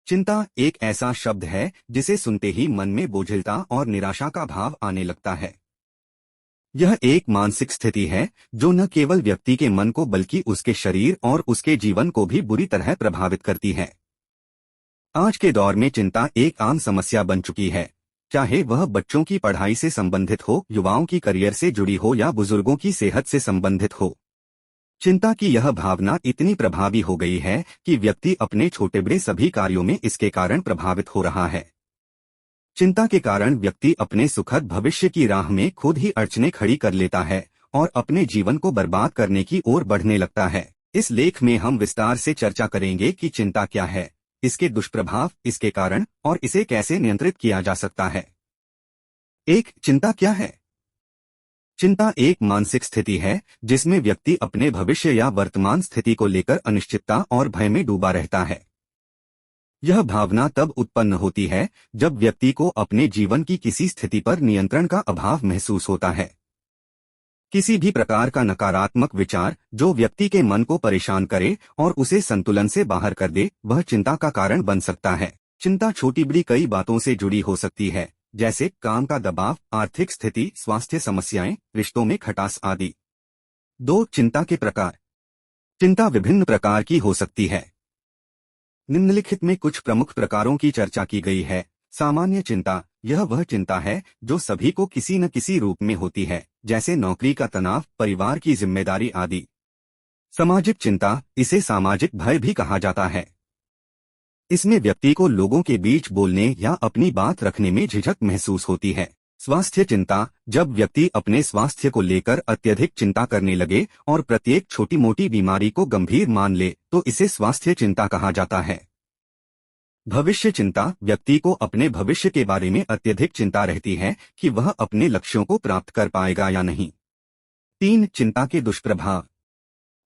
चिंता एक ऐसा शब्द है जिसे सुनते ही मन में बोझिलता और निराशा का भाव आने लगता है। यह एक मानसिक स्थिति है जो न केवल व्यक्ति के मन को बल्कि उसके शरीर और उसके जीवन को भी बुरी तरह प्रभावित करती है। आज के दौर में चिंता एक आम समस्या बन चुकी है, चाहे वह बच्चों की पढ़ाई से संबंधित हो, युवाओं की करियर से जुड़ी हो या बुजुर्गों की सेहत से संबंधित हो। चिंता की यह भावना इतनी प्रभावी हो गई है कि व्यक्ति अपने छोटे बड़े सभी कार्यों में इसके कारण प्रभावित हो रहा है। चिंता के कारण व्यक्ति अपने सुखद भविष्य की राह में खुद ही अड़चनें खड़ी कर लेता है और अपने जीवन को बर्बाद करने की ओर बढ़ने लगता है। इस लेख में हम विस्तार से चर्चा करेंगे कि चिंता क्या है, इसके दुष्प्रभाव, इसके कारण और इसे कैसे नियंत्रित किया जा सकता है। एक, चिंता क्या है? चिंता एक मानसिक स्थिति है जिसमें व्यक्ति अपने भविष्य या वर्तमान स्थिति को लेकर अनिश्चितता और भय में डूबा रहता है। यह भावना तब उत्पन्न होती है जब व्यक्ति को अपने जीवन की किसी स्थिति पर नियंत्रण का अभाव महसूस होता है। किसी भी प्रकार का नकारात्मक विचार जो व्यक्ति के मन को परेशान करे और उसे संतुलन से बाहर कर दे, वह चिंता का कारण बन सकता है। चिंता छोटी बड़ी कई बातों से जुड़ी हो सकती है, जैसे काम का दबाव, आर्थिक स्थिति, स्वास्थ्य समस्याएं, रिश्तों में खटास आदि। 2. चिंता के प्रकार। चिंता विभिन्न प्रकार की हो सकती है। निम्नलिखित में कुछ प्रमुख प्रकारों की चर्चा की गई है। सामान्य चिंता, यह वह चिंता है जो सभी को किसी न किसी रूप में होती है, जैसे नौकरी का तनाव, परिवार की जिम्मेदारी आदि। सामाजिक चिंता, इसे सामाजिक भय भी कहा जाता है। इसमें व्यक्ति को लोगों के बीच बोलने या अपनी बात रखने में झिझक महसूस होती है। स्वास्थ्य चिंता, जब व्यक्ति अपने स्वास्थ्य को लेकर अत्यधिक चिंता करने लगे और प्रत्येक छोटी मोटी बीमारी को गंभीर मान ले तो इसे स्वास्थ्य चिंता कहा जाता है। भविष्य चिंता, व्यक्ति को अपने भविष्य के बारे में अत्यधिक चिंता रहती है कि वह अपने लक्ष्यों को प्राप्त कर पाएगा या नहीं। 3. चिंता के दुष्प्रभाव।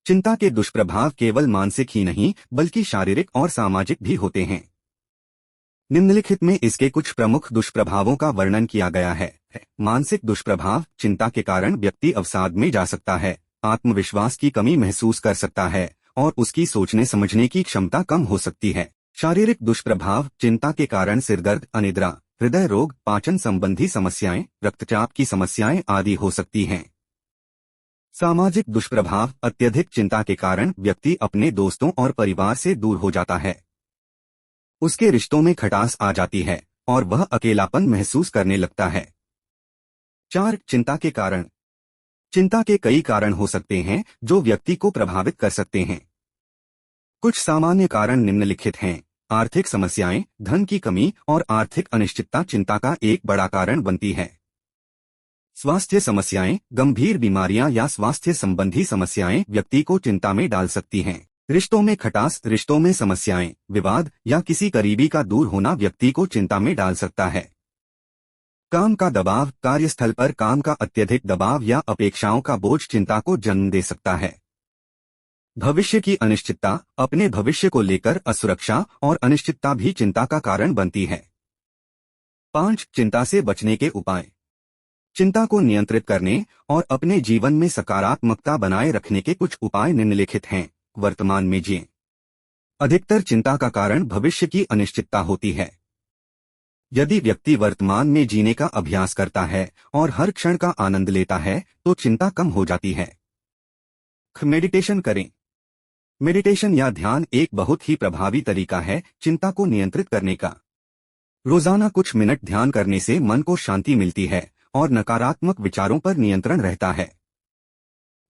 चिंता के दुष्प्रभाव केवल मानसिक ही नहीं बल्कि शारीरिक और सामाजिक भी होते हैं। निम्नलिखित में इसके कुछ प्रमुख दुष्प्रभावों का वर्णन किया गया है। मानसिक दुष्प्रभाव, चिंता के कारण व्यक्ति अवसाद में जा सकता है, आत्मविश्वास की कमी महसूस कर सकता है और उसकी सोचने समझने की क्षमता कम हो सकती है। शारीरिक दुष्प्रभाव, चिंता के कारण सिरदर्द, अनिद्रा, हृदय रोग, पाचन संबंधी समस्याएं, रक्तचाप की समस्याएं आदि हो सकती हैं। सामाजिक दुष्प्रभाव, अत्यधिक चिंता के कारण व्यक्ति अपने दोस्तों और परिवार से दूर हो जाता है। उसके रिश्तों में खटास आ जाती है और वह अकेलापन महसूस करने लगता है। 4. चिंता के कारण। चिंता के कई कारण हो सकते हैं जो व्यक्ति को प्रभावित कर सकते हैं। कुछ सामान्य कारण निम्नलिखित हैं। आर्थिक समस्याएं, धन की कमी और आर्थिक अनिश्चितता चिंता का एक बड़ा कारण बनती है। स्वास्थ्य समस्याएं, गंभीर बीमारियां या स्वास्थ्य संबंधी समस्याएं व्यक्ति को चिंता में डाल सकती हैं। रिश्तों में खटास, रिश्तों में समस्याएं, विवाद या किसी करीबी का दूर होना व्यक्ति को चिंता में डाल सकता है। काम का दबाव, कार्यस्थल पर काम का अत्यधिक दबाव या अपेक्षाओं का बोझ चिंता को जन्म दे सकता है। भविष्य की अनिश्चितता, अपने भविष्य को लेकर असुरक्षा और अनिश्चितता भी चिंता का कारण बनती है। 5. चिंता से बचने के उपाय। चिंता को नियंत्रित करने और अपने जीवन में सकारात्मकता बनाए रखने के कुछ उपाय निम्नलिखित हैं। वर्तमान में जिएं। अधिकतर चिंता का कारण भविष्य की अनिश्चितता होती है। यदि व्यक्ति वर्तमान में जीने का अभ्यास करता है और हर क्षण का आनंद लेता है तो चिंता कम हो जाती है। मेडिटेशन करें। मेडिटेशन या ध्यान एक बहुत ही प्रभावी तरीका है चिंता को नियंत्रित करने का। रोजाना कुछ मिनट ध्यान करने से मन को शांति मिलती है और नकारात्मक विचारों पर नियंत्रण रहता है।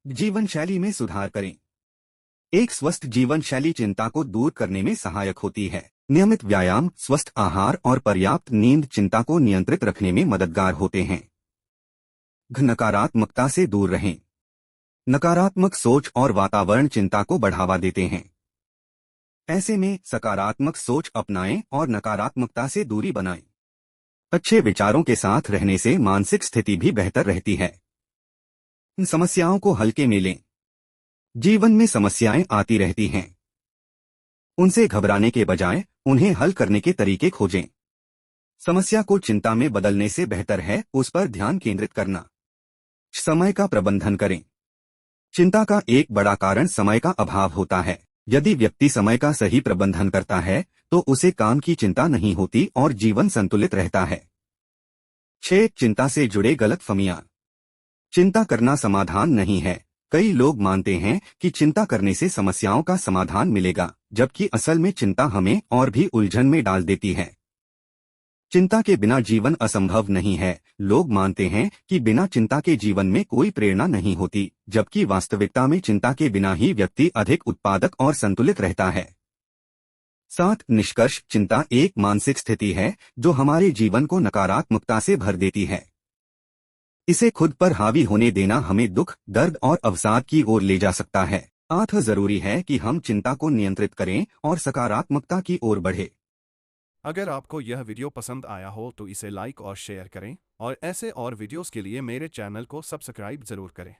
जीवन शैली में सुधार करें। एक स्वस्थ जीवन शैली चिंता को दूर करने में सहायक होती है। नियमित व्यायाम, स्वस्थ आहार और पर्याप्त नींद चिंता को नियंत्रित रखने में मददगार होते हैं। नकारात्मकता से दूर रहें। नकारात्मक सोच और वातावरण चिंता को बढ़ावा देते हैं। ऐसे में सकारात्मक सोच अपनाएं और नकारात्मकता से दूरी बनाएं। अच्छे विचारों के साथ रहने से मानसिक स्थिति भी बेहतर रहती है। इन समस्याओं को हल्के में लें। जीवन में समस्याएं आती रहती हैं। उनसे घबराने के बजाय उन्हें हल करने के तरीके खोजें। समस्या को चिंता में बदलने से बेहतर है उस पर ध्यान केंद्रित करना। समय का प्रबंधन करें। चिंता का एक बड़ा कारण समय का अभाव होता है। यदि व्यक्ति समय का सही प्रबंधन करता है तो उसे काम की चिंता नहीं होती और जीवन संतुलित रहता है। 6. चिंता से जुड़े गलतफहमियां। चिंता करना समाधान नहीं है। कई लोग मानते हैं कि चिंता करने से समस्याओं का समाधान मिलेगा, जबकि असल में चिंता हमें और भी उलझन में डाल देती है। चिंता के बिना जीवन असंभव नहीं है। लोग मानते हैं कि बिना चिंता के जीवन में कोई प्रेरणा नहीं होती, जबकि वास्तविकता में चिंता के बिना ही व्यक्ति अधिक उत्पादक और संतुलित रहता है। 7. निष्कर्ष। चिंता एक मानसिक स्थिति है जो हमारे जीवन को नकारात्मकता से भर देती है। इसे खुद पर हावी होने देना हमें दुख, दर्द और अवसाद की ओर ले जा सकता है। अतः जरूरी है कि हम चिंता को नियंत्रित करें और सकारात्मकता की ओर बढ़े। अगर आपको यह वीडियो पसंद आया हो तो इसे लाइक और शेयर करें, और ऐसे और वीडियोस के लिए मेरे चैनल को सब्सक्राइब जरूर करें।